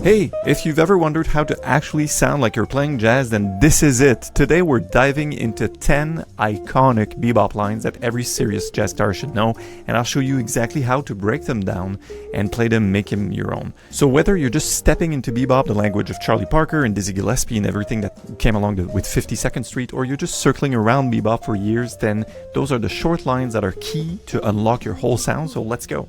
Hey, if you've ever wondered how to actually sound like you're playing jazz, then this is it. Today we're diving into 10 iconic bebop lines that every serious jazz guitar should know, and I'll show you exactly how to break them down and play them, make them your own. So whether you're just stepping into bebop, the language of Charlie Parker and Dizzy Gillespie and everything that came along with 52nd Street, or you're just circling around bebop for years, then those are the short lines that are key to unlock your whole sound, so let's go.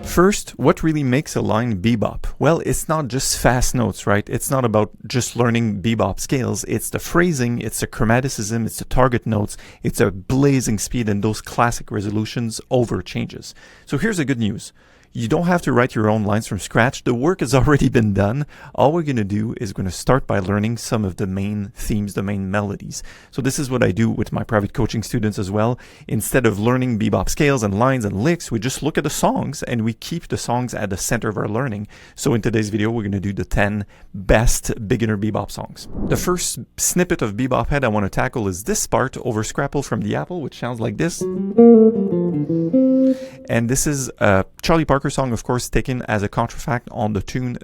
First, what really makes a line bebop? Well, it's not just fast notes, right? It's not about just learning bebop scales. It's the phrasing, it's the chromaticism, it's the target notes, it's a blazing speed and those classic resolutions over changes. So here's the good news. You don't have to write your own lines from scratch. The work has already been done. All we're going to do is going to start by learning some of the main themes, the main melodies. So this is what I do with my private coaching students as well. Instead of learning bebop scales and lines and licks, we just look at the songs and we keep the songs at the center of our learning. So in today's video, we're going to do the 10 best beginner bebop songs. The first snippet of bebop head I want to tackle is this part over Scrapple from the Apple, which sounds like this. And this is Charlie Parker song, of course, taken as a contrafact on the tune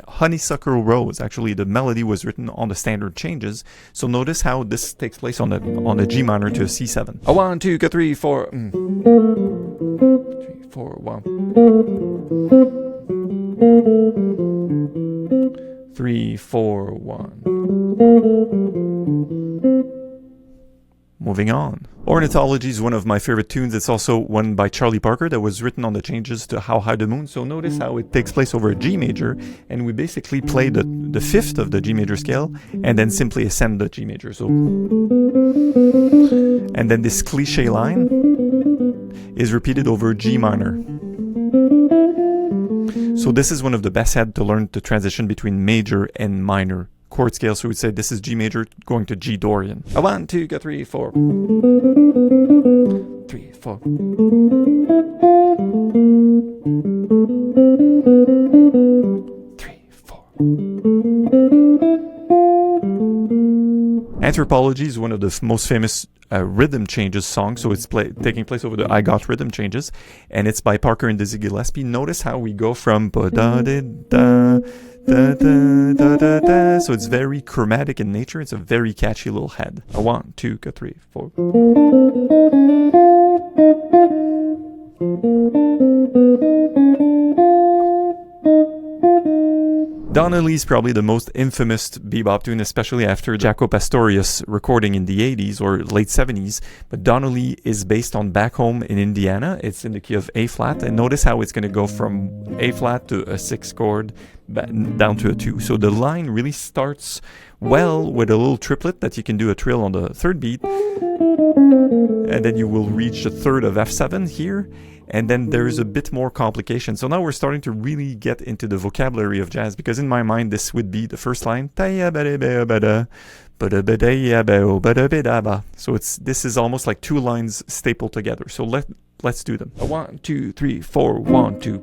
Honeysuckle Rose. Actually, the melody was written on the standard changes. So notice how this takes place on the G minor to a C7. A 1, 2, 3, 4. 3, 4, 1. 3, 4, 1. Moving on. Ornithology is one of my favorite tunes. It's also one by Charlie Parker that was written on the changes to How High the Moon. So notice how it takes place over a G major, and we basically play the fifth of the G major scale and then simply ascend the G major. So, and then this cliche line is repeated over G minor. So this is one of the best heads to learn to transition between major and minor chord scale. So we'd say this is G major going to G Dorian. A 1, 2, 3, 4. 3, 4. 3, 4. Anthropology is one of the most famous rhythm changes songs, so it's taking place over the I Got Rhythm Changes, and it's by Parker and Dizzy Gillespie. Notice how we go from ba da da da da da da da da. So it's very chromatic in nature. It's a very catchy little head. A 1, 2, 3, 4. Donna Lee is probably the most infamous bebop tune, especially after Jaco Pastorius recording in the 80s or late 70s. But Donna Lee is based on Back Home in Indiana. It's in the key of A flat, and notice how it's going to go from A flat to a 6 chord down to a 2. So the line really starts well with a little triplet that you can do a trill on the third beat, and then you will reach the third of F7 here. And then there's a bit more complication. So now we're starting to really get into the vocabulary of jazz, because in my mind this would be the first line. So this is almost like two lines stapled together. So let's do them. 1, 2, 3, 4, 1, 2.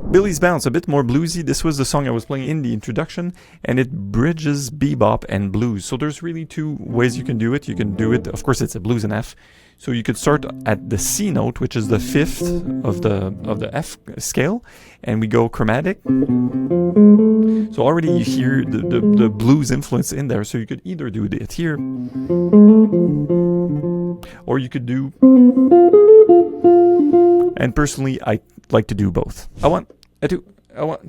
Billy's Bounce, a bit more bluesy. This was the song I was playing in the introduction, and it bridges bebop and blues. So there's really two ways you can do it. You can do it, of course it's a blues in F, so you could start at the C note, which is the fifth of the F scale, and we go chromatic. So already you hear the blues influence in there, so you could either do it here, or you could do, and personally I like to do both. I want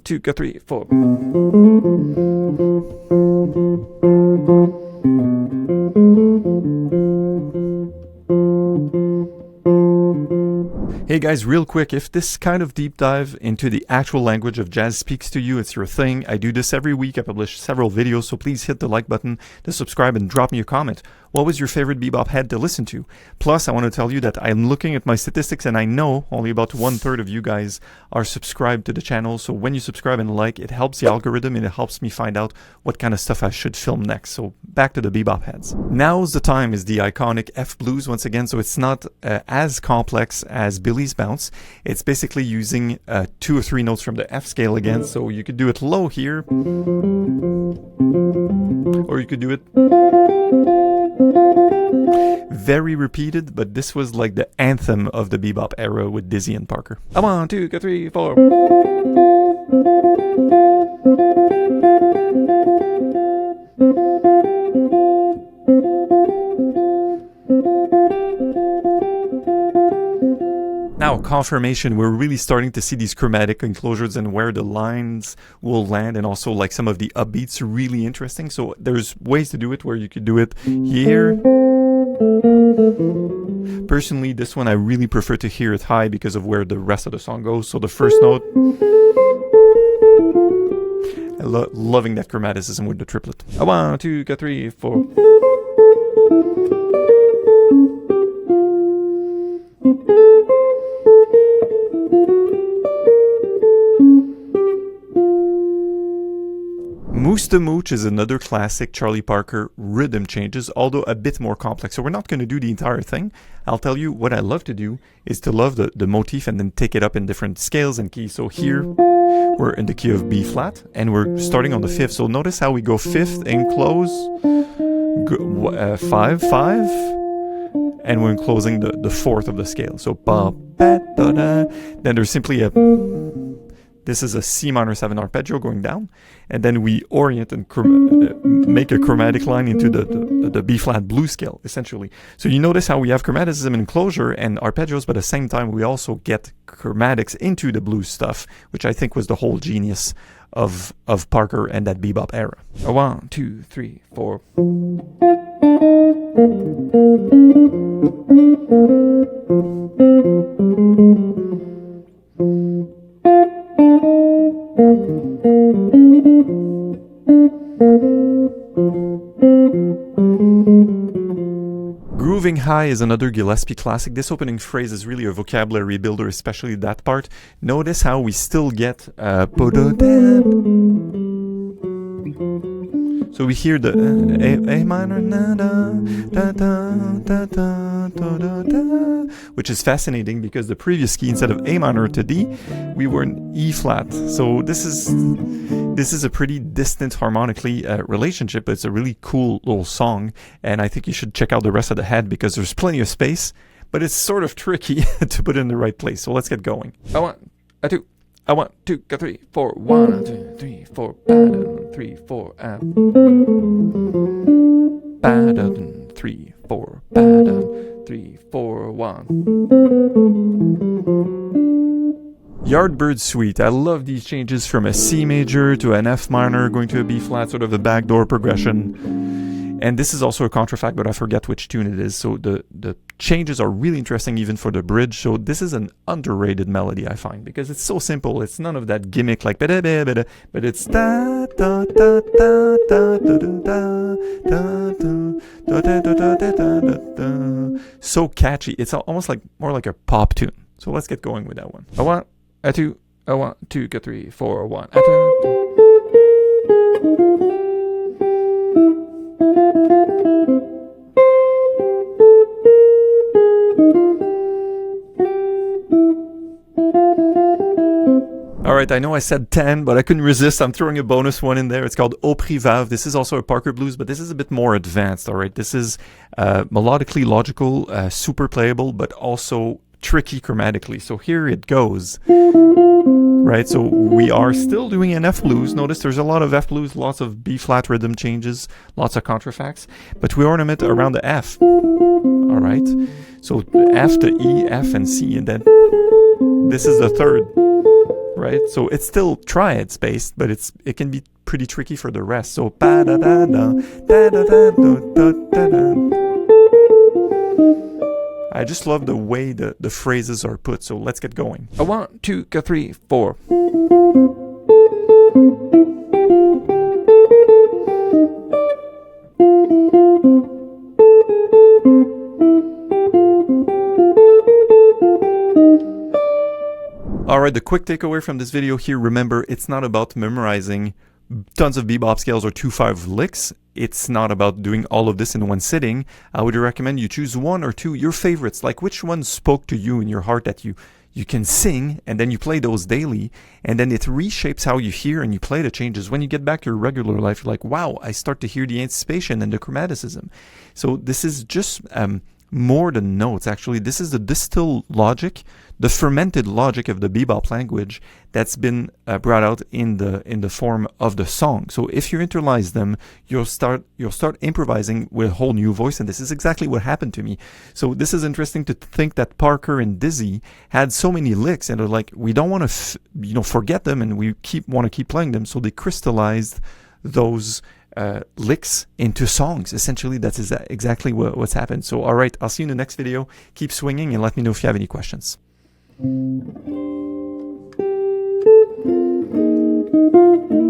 2, 3, 4. Hey guys, real quick, if this kind of deep dive into the actual language of jazz speaks to you, it's your thing. I do this every week. I publish several videos, so please hit the like button, the subscribe, and drop me a comment. what was your favorite bebop head to listen to? Plus, I want to tell you that I'm looking at my statistics and I know only about 1/3 of you guys are subscribed to the channel. So when you subscribe and like, it helps the algorithm and it helps me find out what kind of stuff I should film next. So back to the bebop heads. Now's the time is the iconic F blues once again. So it's not as complex as Billy's Bounce. It's basically using 2 or 3 notes from the F scale again. So you could do it low here, or you could do it very repeated, but this was like the anthem of the bebop era with Dizzy and Parker. 1, 2, 3, 4. Now, confirmation, we're really starting to see these chromatic enclosures and where the lines will land, and also like some of the upbeats really interesting. So there's ways to do it where you could do it here. Personally, this one I really prefer to hear it high because of where the rest of the song goes. So the first note, loving that chromaticism with the triplet. 1, 2, 3, 4. Moose to Mooch is another classic Charlie Parker rhythm changes, although a bit more complex. So we're not going to do the entire thing. I'll tell you what I love to do is to love the motif and then take it up in different scales and keys. So here we're in the key of B flat and we're starting on the 5th. So notice how we go 5th, enclose, 5, 5, and we're enclosing the 4th of the scale. So ba, ba, da, da. Then there's simply a... This is a C minor 7 arpeggio going down, and then we orient and make a chromatic line into the B flat blues scale, essentially. So you notice how we have chromaticism and closure and arpeggios, but at the same time we also get chromatics into the blues stuff, which I think was the whole genius of Parker and that bebop era. 1, 2, 3, 4. Grooving High is another Gillespie classic. This opening phrase is really a vocabulary builder, especially that part. Notice how we still get so we hear the A minor, which is fascinating because the previous key, instead of A minor to D, we were in E flat. So this is a pretty distant harmonically relationship, but it's a really cool little song, and I think you should check out the rest of the head because there's plenty of space, but it's sort of tricky to put it in the right place. So let's get going. 1, 2. 1, 2, 3, 4. 1, 2, 3, 4. 3, 4. 3, 4. 3, 4. 1. Yardbird Suite. I love these changes from a C major to an F minor, going to a B flat, sort of a backdoor progression. And this is also a contrafact, but I forget which tune it is. So the changes are really interesting even for the bridge. So this is an underrated melody, I find, because it's so simple. It's none of that gimmick like but it's da da da da da da da da da da. So catchy. It's almost like more like a pop tune. So let's get going with that one. 1, 2, 1, 2, 3, 4, 1. Alright, I know I said 10, but I couldn't resist. I'm throwing a bonus one in there. It's called Au Privave. This is also a Parker blues, but this is a bit more advanced, alright? This is melodically logical, super playable, but also tricky chromatically. So here it goes. Right, so we are still doing an F blues. Notice there's a lot of F blues, lots of B flat rhythm changes, lots of contrafacts, but we ornament around the F. All right, so F to E, F and C, and then this is the 3rd. Right, so it's still triad spaced, but it can be pretty tricky for the rest. So ba da da da da da da da da da. I just love the way the phrases are put, so let's get going. 1, 2, 3, 4. Alright, the quick takeaway from this video here, remember, it's not about memorizing tons of bebop scales or 2/5 licks. It's not about doing all of this in one sitting. I would recommend you choose one or two, your favorites, like which one spoke to you in your heart that you can sing, and then you play those daily, and then it reshapes how you hear and you play the changes. When you get back to your regular life, you're like, wow, I start to hear the anticipation and the chromaticism. So this is just more than notes. Actually, this is the distilled logic, the fermented logic of the bebop language that's been brought out in the form of the song. So if you internalize them, you'll start improvising with a whole new voice, and this is exactly what happened to me. So this is interesting to think that Parker and Dizzy had so many licks, and they're like, we don't want to forget them, and we want to keep playing them. So they crystallized those licks into songs. Essentially, that's exactly what's happened. So, all right, I'll see you in the next video. Keep swinging and let me know if you have any questions. Thank you.